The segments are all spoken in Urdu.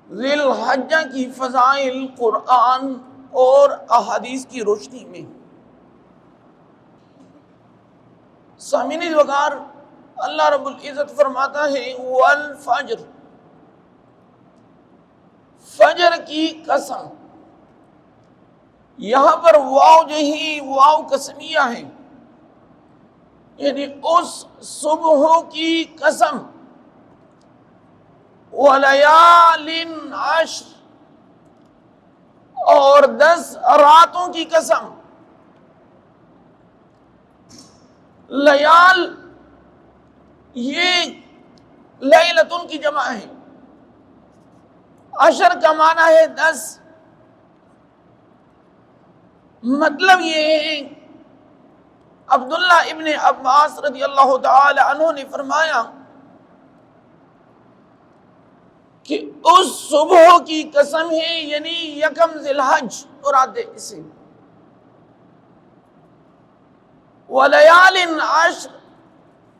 ذی الحجہ کی فضائل قرآن اور احادیث کی روشنی میں۔ سامعین وقار، اللہ رب العزت فرماتا ہے والفجر، فجر کی قسم۔ یہاں پر واو جو ہی واو قسمیہ ہے، یعنی اس صبح کی قسم، وَلَيَالٍ عَشْرٍ، اور 10 راتوں کی قسم۔ لیال یہ لیلتن کی جمع ہے، عشر کا معنی ہے 10۔ مطلب یہ ہے، عبداللہ ابن عباس رضی اللہ تعالی عنہ نے فرمایا کہ اس صبح کی قسم ہے، یعنی یکم ذی الحج مراد ہے اسے۔ وَلَيَالٍ عَشْرٍ،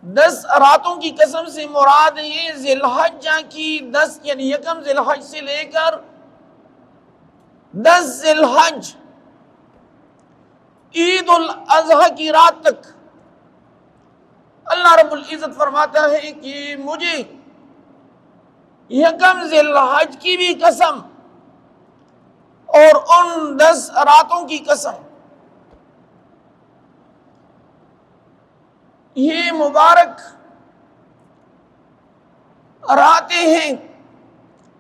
10 راتوں کی قسم سے مراد ہے ذی الحجہ کی 10، یعنی یکم ذی الحج سے لے کر 10 ذی الحج عید الاضحیٰ کی رات تک۔ اللہ رب العزت فرماتا ہے کہ مجھے یکم ذی الحج کی بھی قسم اور ان 10 راتوں کی قسم۔ یہ مبارک راتیں ہیں،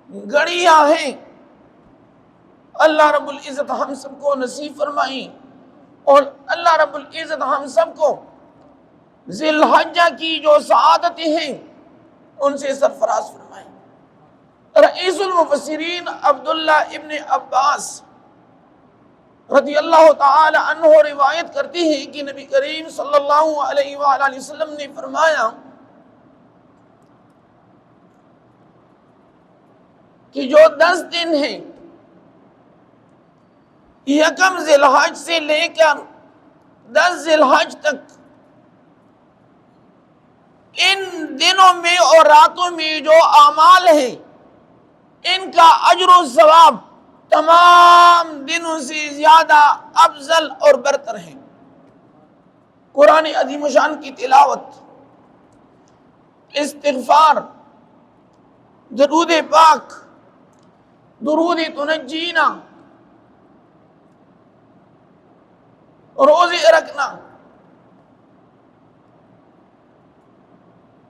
گھڑیاں ہیں، اللہ رب العزت ہم سب کو نصیب فرمائیں، اور اللہ رب العزت ہم سب کو ذی الحجہ کی جو سعادتیں ہیں ان سے سرفراز فرمائیں۔ رئیس المفسرین عبداللہ ابن عباس رضی اللہ تعالی عنہ روایت کرتے ہیں کہ نبی کریم صلی اللہ علیہ وآلہ وسلم نے فرمایا کہ جو 10 دن ہیں یکم ذی الحج سے لے کر 10 ذی الحج تک، ان دنوں میں اور راتوں میں جو اعمال ہیں ان کا اجر و ثواب تمام دنوں سے زیادہ افضل اور برتر ہیں۔ قرآن عظیم شان کی تلاوت، استغفار، درود پاک، درود تنجینا، روزے رکھنا،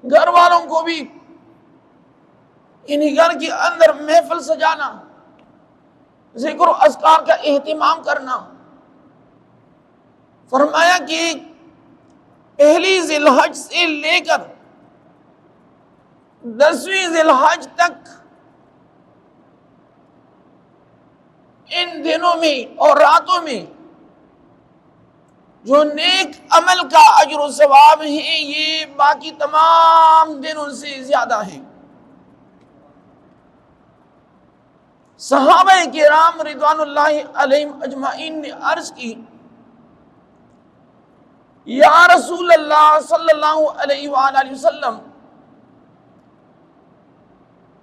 گھر والوں کو بھی انہی گھر کے اندر محفل سجانا، ذکر و اذکار کا اہتمام کرنا۔ فرمایا کہ پہلی ذی الحج سے لے کر 10ویں ذی الحج تک ان دنوں میں اور راتوں میں جو نیک عمل کا اجر و ثواب ہے یہ باقی تمام دنوں سے زیادہ ہیں۔ صحابہ کرام رضوان اللہ علیہم اجمعین نے عرض کی، یا رسول اللہ صلی اللہ علیہ وآلہ وسلم،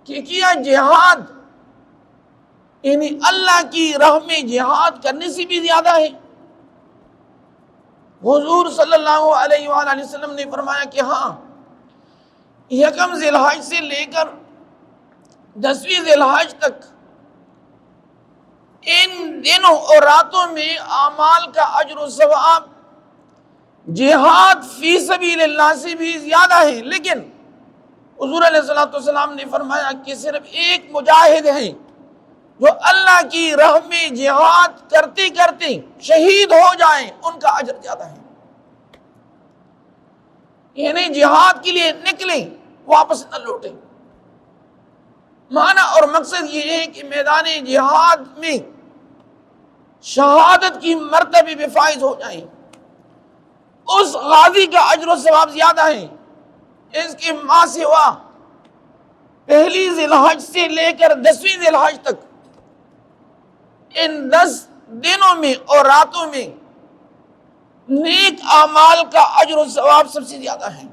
کہ کیا جہاد یعنی اللہ کی راہ میں جہاد کرنے سے بھی زیادہ ہے؟ حضور صلی اللہ علیہ وآلہ وسلم نے فرمایا کہ ہاں، یکم ذی الحج سے لے کر 10ویں ذی الحج تک ان دنوں اور راتوں میں اعمال کا اجر و ثواب جہاد فی سبیل اللہ سے بھی زیادہ ہے۔ لیکن حضور علیہ السلام نے فرمایا کہ صرف ایک مجاہد ہے جو اللہ کی راہ میں جہاد کرتے کرتے شہید ہو جائیں، ان کا اجر زیادہ ہے۔ یعنی جہاد کے لیے نکلیں، واپس نہ لوٹیں۔ معنی اور مقصد یہ ہے کہ میدان جہاد میں شہادت کی مرتبے میں فائز ہو جائیں، اس غازی کا اجر و ثواب زیادہ ہے۔ اس کے ماں سوا پہلی ذی الحج سے لے کر 10ویں ذی الحج تک ان 10 دنوں میں اور راتوں میں نیک اعمال کا اجر و ثواب سب سے زیادہ ہے۔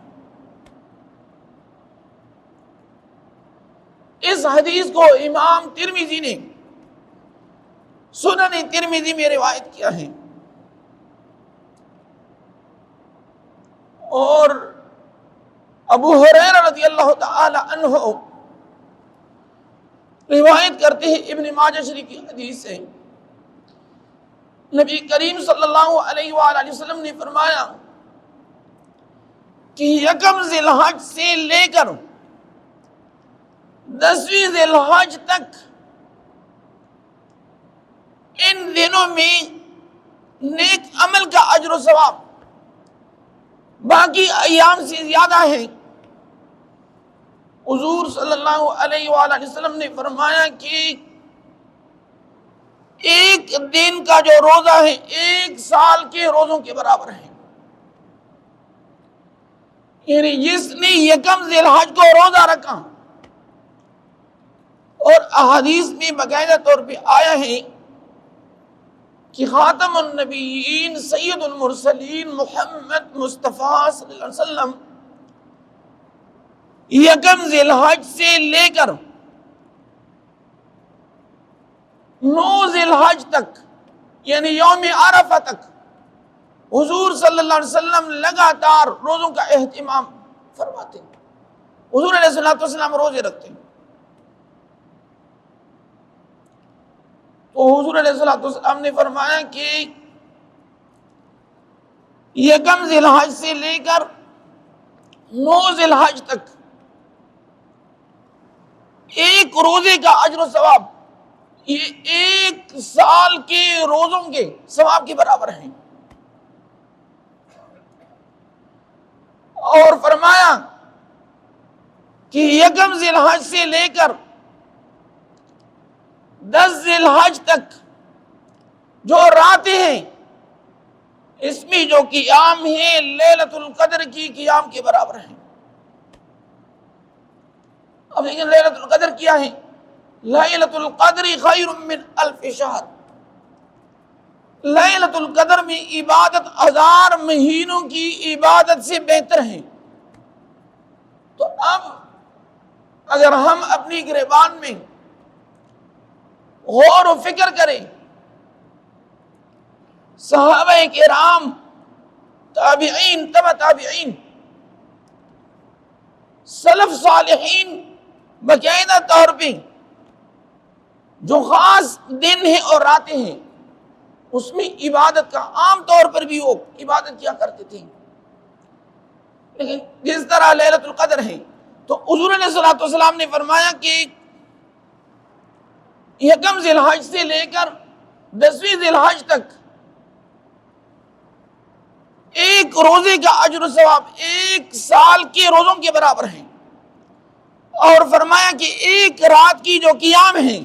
اس حدیث کو امام ترمذی نے سنن ترمذی میں روایت کیا ہے، اور ابو ہریرہ رضی اللہ تعالی عنہ روایت کرتے ہیں ابن ماجہ شریف کی حدیث ہے، نبی کریم صلی اللہ علیہ وآلہ وسلم نے فرمایا کہ یکم ذی الحج سے لے کر 10ویں ذی الحج تک ان دنوں میں نیک عمل کا اجر و ثواب باقی ایام سے زیادہ ہے۔ حضور صلی اللہ علیہ وآلہ وسلم نے فرمایا کہ ایک دن کا جو روزہ ہے 1 سال کے روزوں کے برابر ہے، یعنی جس نے یکم ذی الحج کو روزہ رکھا، اور احادیث میں باقاعدہ طور پہ آیا ہے کہ خاتم النبیین سید المرسلین محمد مصطفیٰ صلی اللہ علیہ وسلم یکم ذی الحج سے لے کر 9 ذی الحج تک یعنی یوم عرفہ تک حضور صلی اللہ علیہ وسلم لگاتار روزوں کا اہتمام فرماتے ہیں۔ حضور علیہ الصلوۃ والسلام روزے رکھتے ہیں، تو حضور علیہ الصلوۃ والسلام نے فرمایا کہ یکم ذی الحج سے لے کر 9 ذی الحج تک ایک روزے کا اجر و ثواب یہ 1 سال کے روزوں کے ثواب کے برابر ہیں، اور فرمایا کہ یکم ذی الحج سے لے کر 10 ذی الحج تک جو راتیں ہیں اس میں جو قیام ہے لیلۃ القدر کی قیام کے برابر ہیں۔ اب لیکن لیلۃ القدر کیا ہے؟ لیلۃ القدر خیر من 1000 شہر، لیلۃ القدر میں عبادت 1000 مہینوں کی عبادت سے بہتر ہے۔ تو اب اگر ہم اپنی گریبان میں غور و فکر کریں، صحابہ کرام، تابعین، تبع تابعین، سلف صالحین باقاعدہ طور پہ جو خاص دن ہیں اور راتیں ہیں اس میں عبادت کا عام طور پر بھی وہ عبادت کیا کرتے تھے، لیکن جس طرح لیلۃ القدر ہے تو حضور علیہ الصلوۃ والسلام نے فرمایا کہ یکم ذی الحج سے لے کر 10ویں ذی الحج تک ایک روزے کا اجر و ثواب 1 سال کے روزوں کے برابر ہیں، اور فرمایا کہ ایک رات کی جو قیام ہے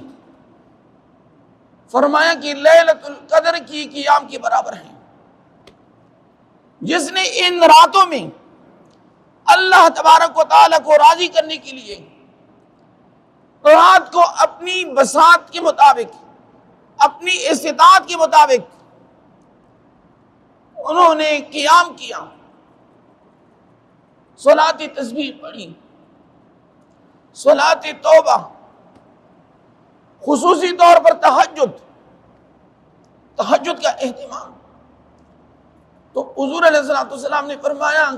فرمایا کہ لیلۃ القدر کی قیام کے برابر ہیں۔ جس نے ان راتوں میں اللہ تبارک و تعالیٰ کو راضی کرنے کے لیے رات کو اپنی بساط کے مطابق، اپنی استطاعت کے مطابق انہوں نے قیام کیا، صلاۃ تسبیح پڑھی، صلاۃ توبہ، خصوصی طور پر تہجد کا اہتمام، تو حضور علیہ الصلوۃ والسلام نے فرمایا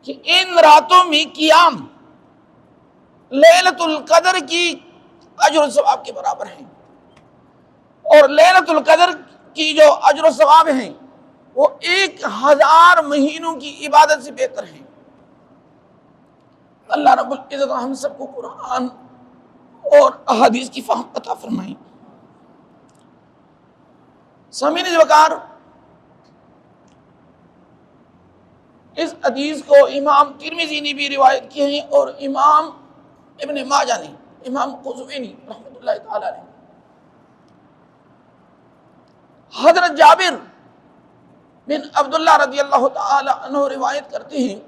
کہ ان راتوں میں قیام لیلۃ القدر کی اجر و ثواب کے برابر ہیں، اور لیلۃ القدر کی جو اجر و ثواب ہیں وہ 1000 مہینوں کی عبادت سے بہتر ہیں۔ اللہ رب العزت ہم سب کو قرآن اور احادیث کی فہم عطا فرمائیں۔ سامعین وقار، اس حدیث کو امام ترمذی نے بھی روایت کی ہے، اور امام ابن ماجہ نے، امام قزوینی رحمۃ اللہ تعالی علیہ، حضرت جابر بن عبداللہ رضی اللہ تعالی عنہ روایت کرتے ہیں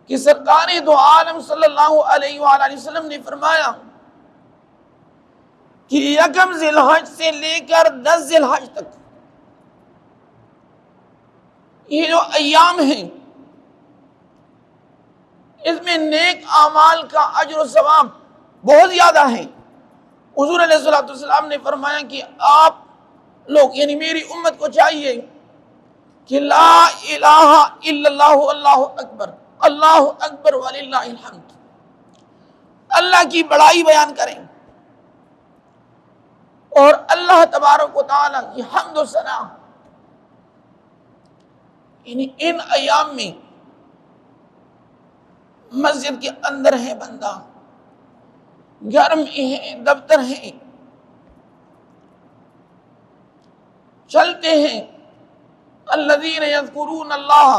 کہ سرکار دو عالم صلی اللہ علیہ وآلہ وسلم نے فرمایا کہ یکم ذی الحج سے لے کر 10 ذی الحج تک یہ جو ایام ہیں اس میں نیک اعمال کا اجر و ثواب بہت زیادہ ہے۔ حضور علیہ الصلوۃ والسلام نے فرمایا کہ آپ لوگ یعنی میری امت کو چاہیے کہ لا الہ الا اللہ اللہ اکبر، اللہ اکبر وللہ الحمد، اللہ کی بڑائی بیان کریں اور اللہ تبارک و تعالیٰ کی حمد و ثنا۔ یعنی ان ایام میں مسجد کے اندر ہے بندہ، گھر میں ہیں، دفتر ہیں، چلتے ہیں، الذین یذکرون اللہ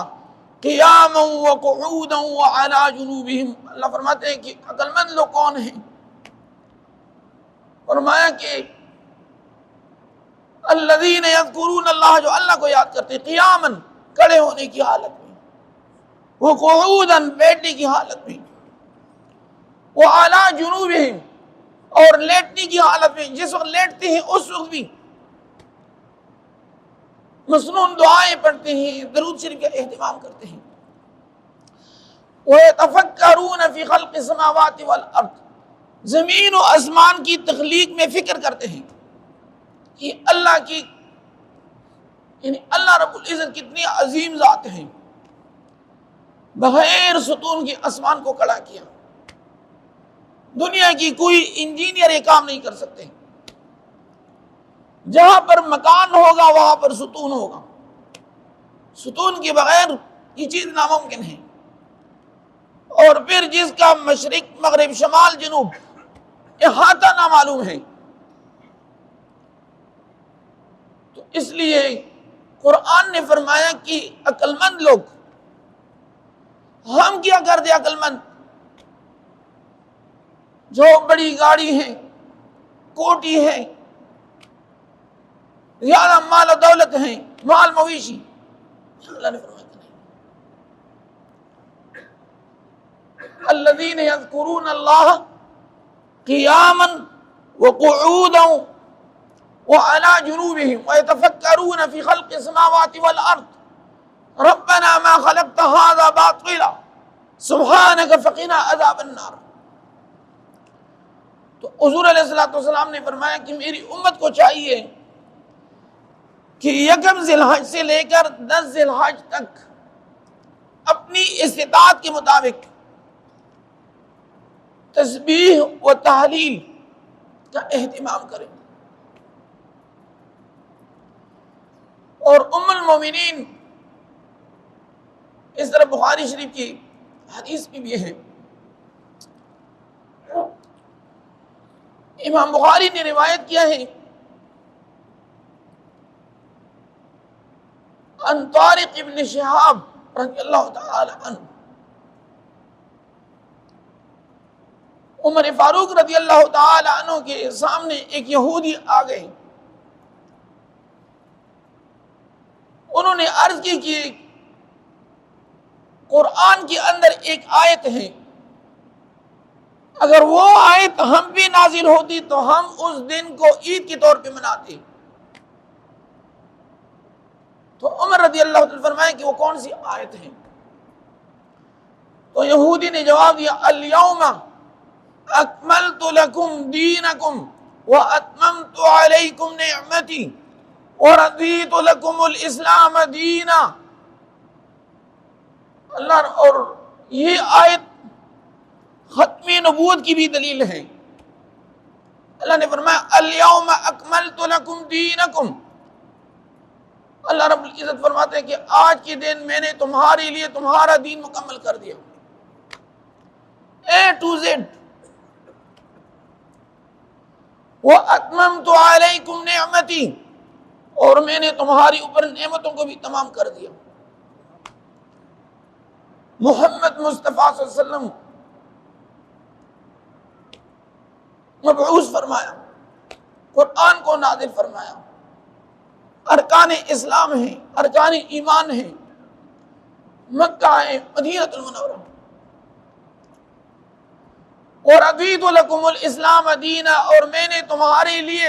قیاما وقعودا وعلی جنوبہم، اللہ فرماتے ہیں کہ عقل مند لوگ کون ہیں؟ فرمایا کہ الذین یذکرون اللہ، جو اللہ کو یاد کرتے ہیں، قیاما کھڑے ہونے کی حالت میں، وقعودا بیٹھنے کی حالت میں، وعلی جنوبہم اور لیٹنے کی حالت میں، جس وقت لیٹتے ہیں اس وقت بھی مسنون دعائیں پڑھتے ہیں، درود شریف کا اہتمام کرتے ہیں۔ وَيَتَفَكَّرُونَ فِي خَلْقِ السَّمَاوَاتِ وَالْأَرْضِ، زمین و آسمان کی تخلیق میں فکر کرتے ہیں کہ اللہ کی یعنی اللہ رب العزت کتنی عظیم ذات ہیں، بغیر ستون کے آسمان کو کھڑا کیا۔ دنیا کی کوئی انجینئر یہ کام نہیں کر سکتے، جہاں پر مکان ہوگا وہاں پر ستون ہوگا، ستون کے بغیر یہ چیز ناممکن ہے۔ اور پھر جس کا مشرق مغرب شمال جنوب احاطہ نامعلوم ہے، تو اس لیے قرآن نے فرمایا کہ عقل مند لوگ، ہم کیا کرتے عقل مند؟ جو بڑی گاڑی ہے، کوٹی ہے، زیادہ مال و دولت ہیں، مال مویشی، اللہ نے فرمایا کہ نہیں، الذین یذکرون اللہ قیاما وقعودا وعلی جنوبہم ویتفکرون فی خلق السماوات والارض ربنا ما خلقت هذا باطلا سبحانک فقنا عذاب النار۔ تو حضور علیہ الصلوۃ والسلام نے فرمایا کہ میری امت کو چاہیے کہ یکم ذی الحج سے لے کر 10 ذی الحج تک اپنی استطاعت کے مطابق تسبیح و تحلیل کا اہتمام کریں۔ اور ام المومنین، اس طرح بخاری شریف کی حدیث میں بھی ہے، امام بخاری نے روایت کیا ہے عن طارق ابن شہاب رضی اللہ تعالی عنہ، عمر فاروق رضی اللہ تعالی عنہ کے سامنے ایک یہودی آ گئے، انہوں نے عرض کی کہ قرآن کے اندر ایک آیت ہے، اگر وہ آیت ہم بھی نازل ہوتی تو ہم اس دن کو عید کے طور پہ مناتے۔ تو عمر رضی اللہ عنہ فرمائے کہ وہ کون سی آیت ہے؟ تو یہودی نے جواب دیا، الیوم اکملت لکم دینکم واتممت علیکم نعمتی ورضیت لکم الاسلام دینا۔ اللہ، اور یہ آیت ختم نبوت کی بھی دلیل ہے۔ اللہ نے فرمایا الیوم اکملت لکم دینکم، اللہ رب العزت فرماتے ہیں کہ آج کے دن میں نے تمہارے لیے تمہارا دین مکمل کر دیا، اے ٹو زیڈ۔ وَأَتْمَمْتُ عَلَيْكُمْ نِعْمَتِي، اور میں نے تمہاری اوپر نعمتوں کو بھی تمام کر دیا۔ محمد مصطفیٰ صلی اللہ علیہ وسلم مبعوث فرمایا، قرآن کو نازل فرمایا، ارکان اسلام ہیں، ارکان ایمان ہیں، مکہ ہے، مدینہ المنورہ، اور رضیت لکم الاسلام دینا، اور میں نے تمہارے لیے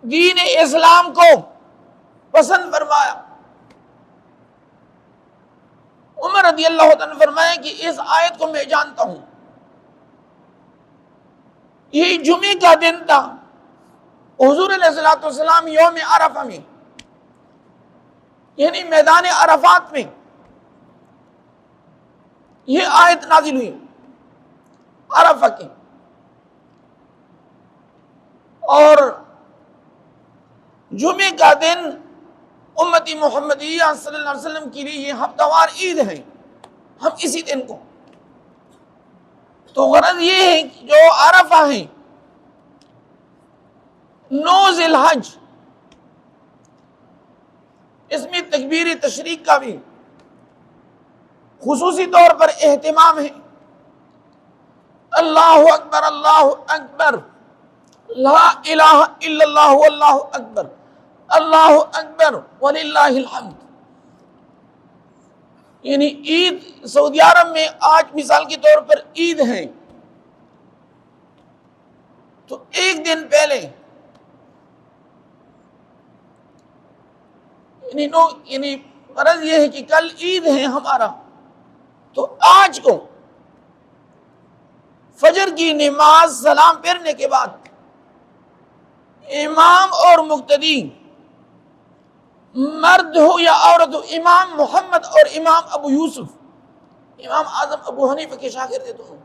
دین اسلام کو پسند فرمایا، عمر رضی اللہ عنہ نے فرمایا کہ اس آیت کو میں جانتا ہوں، یہ جمعے کا دن تھا، حضور علیہ السلام یوم عرفہ میں یعنی میدان عرفات میں یہ آیت نازل ہوئی عرفہ کی، اور جمعے کا دن امتی محمدیہ صلی اللہ علیہ وسلم کے لیے یہ ہفتہ وار عید ہے، ہم اسی دن کو، تو غرض یہ ہے کہ جو عرفہ ہے 9 ذی الحج، اس میں تکبیر تشریق کا بھی خصوصی طور پر اہتمام ہے۔ اللہ اکبر اللہ اکبر، لا الہ الا اللہ واللہ اکبر، اللہ اکبر وللہ الحمد۔ یعنی عید سعودی عرب میں آج مثال کے طور پر عید ہے تو ایک دن پہلے یعنی غرض یہ ہے کہ کل عید ہے ہمارا، تو آج کو فجر کی نماز سلام پھیرنے کے بعد امام اور مقتدی مرد ہو یا عورت ہو، امام محمد اور امام ابو یوسف، امام اعظم ابو حنیفہ کے شاگرد تو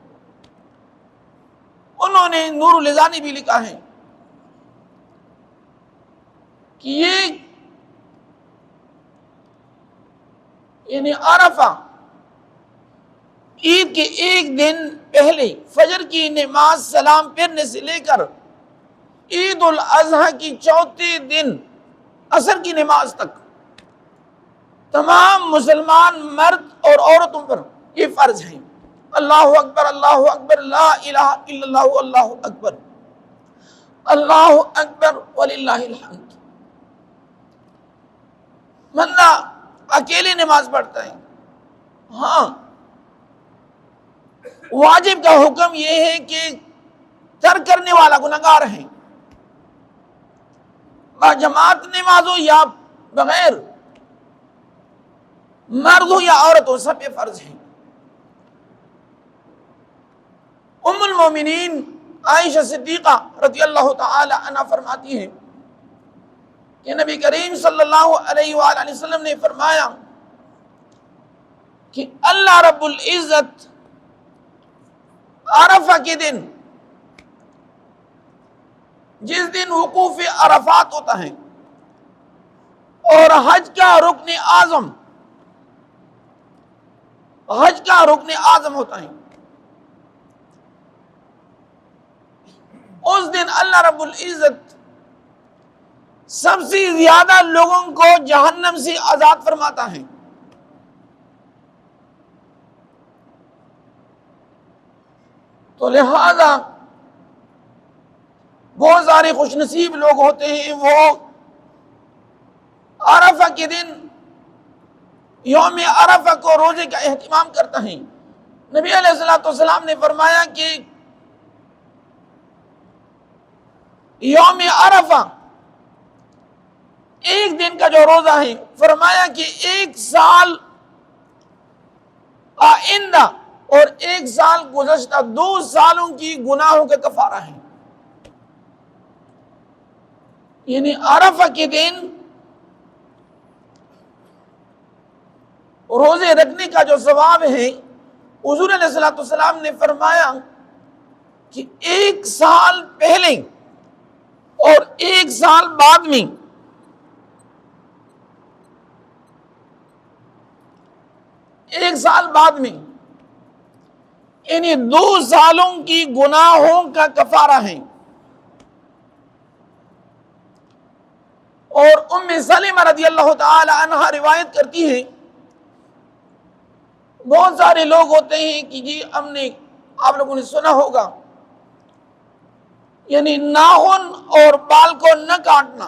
انہوں نے نور اللذانی بھی لکھا ہے کہ یہ یعنی عرفہ عید کے ایک دن پہلے فجر کی نماز سلام پھیرنے سے لے کر عید الاضحیٰ کی چوتھے دن عصر کی نماز تک تمام مسلمان مرد اور عورتوں پر یہ فرض ہے۔ اللہ اکبر لا الہ الا اللہ واللہ اکبر، اللہ اکبر وللہ الحمد۔ بندہ اکیلے نماز پڑھتا ہے، ہاں واجب کا حکم یہ ہے کہ ترک کرنے والا گنہگار ہے، جماعت نماز ہو یا بغیر، مرد ہو یا عورت ہو، سب پہ فرض ہے۔ ام المومنین عائشہ صدیقہ رضی اللہ تعالی عنہ فرماتی ہیں کہ نبی کریم صلی اللہ علیہ وآلہ وسلم نے فرمایا کہ اللہ رب العزت عرفہ کے دن، جس دن وقوف عرفات ہوتا ہے اور حج کا رکن اعظم ہوتا ہے، اس دن اللہ رب العزت سب سے زیادہ لوگوں کو جہنم سے آزاد فرماتا ہے۔ تو لہذا بہت سارے خوش نصیب لوگ ہوتے ہیں، وہ عرفہ کے دن یوم عرفہ کو روزے کا اہتمام کرتا ہے۔ نبی علیہ السلام نے فرمایا کہ یوم عرفہ ایک دن کا جو روزہ ہے، فرمایا کہ 1 سال آئندہ اور 1 سال گزشتہ 2 سالوں کی گناہوں کا کفارہ ہے۔ یعنی عرفہ کے دن روزے رکھنے کا جو ثواب ہے، حضور علیہ السلام نے فرمایا کہ 1 سال پہلے اور 1 سال بعد میں یعنی 2 سالوں کی گناہوں کا کفارہ ہے۔ اور ام سلمہ رضی اللہ تعالی عنہا روایت کرتی ہے، بہت سارے لوگ ہوتے ہیں کہ جی آپ لوگوں نے سنا ہوگا، یعنی ناخن اور بال کو نہ کاٹنا۔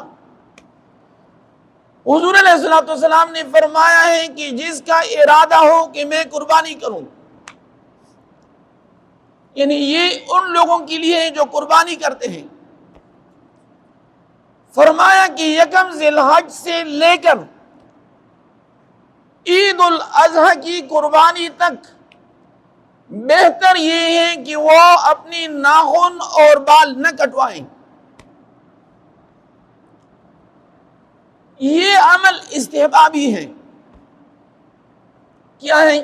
حضور علیہ السلام نے فرمایا ہے کہ جس کا ارادہ ہو کہ میں قربانی کروں، یعنی یہ ان لوگوں کے لیے ہے جو قربانی کرتے ہیں، فرمایا کہ 1 ذی الحج سے لے کر عید الاضحیٰ کی قربانی تک بہتر یہ ہے کہ وہ اپنی ناخن اور بال نہ کٹوائیں. یہ عمل استحبابی ہے. کیا ہے؟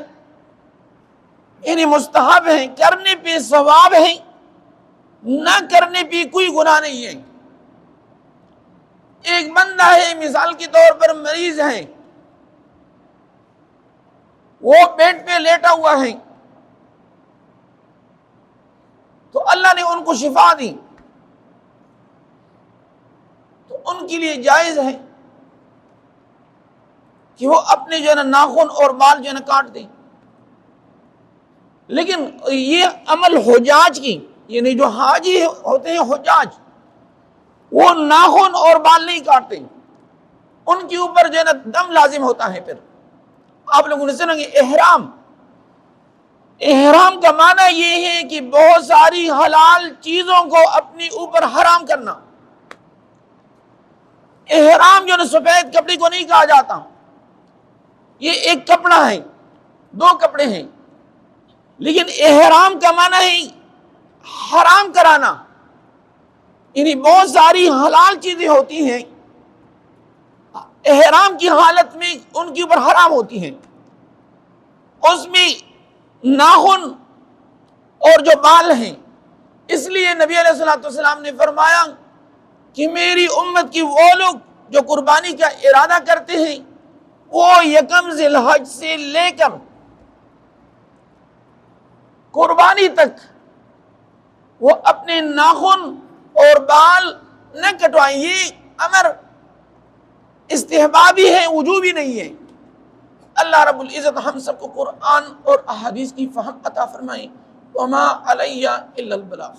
یعنی مستحب ہے، کرنے پہ ثواب ہے، نہ کرنے پہ کوئی گناہ نہیں ہے. ایک بندہ ہے مثال کے طور پر مریض ہے، وہ بیڈ پہ لیٹا ہوا ہے، تو اللہ نے ان کو شفا دی، تو ان کے لیے جائز ہے کہ وہ اپنے جو ہے نا ناخن اور بال جو ہے نا کاٹ دیں. لیکن یہ عمل حجاج کی، یعنی جو حاجی ہوتے ہیں حجاج، وہ ناخن اور بال نہیں کاٹتے، ان کے اوپر جو ہے نا دم لازم ہوتا ہے. پھر آپ لوگوں نے سنا کہ احرام کا معنی یہ ہے کہ بہت ساری حلال چیزوں کو اپنی اوپر حرام کرنا. احرام جو ہے نا سفید کپڑے کو نہیں کہا جاتا، یہ ایک کپڑا ہے، دو کپڑے ہیں. لیکن احرام کا معنی ہے حرام کرانا، یعنی بہت ساری حلال چیزیں ہوتی ہیں، احرام کی حالت میں ان کے اوپر حرام ہوتی ہیں. اس میں ناخن اور جو بال ہیں، اس لیے نبی علیہ الصلوۃ والسلام نے فرمایا کہ میری امت کی وہ لوگ جو قربانی کا ارادہ کرتے ہیں، وہ یکم ذی الحج سے لے کر قربانی تک وہ اپنے ناخن اور بال نہ کٹوائیں. یہ امر استحبابی ہے، وجوبی نہیں ہے. اللہ رب العزت ہم سب کو قرآن اور احادیث کی فہم عطا فرمائے. وما علیہ الا البلاغ.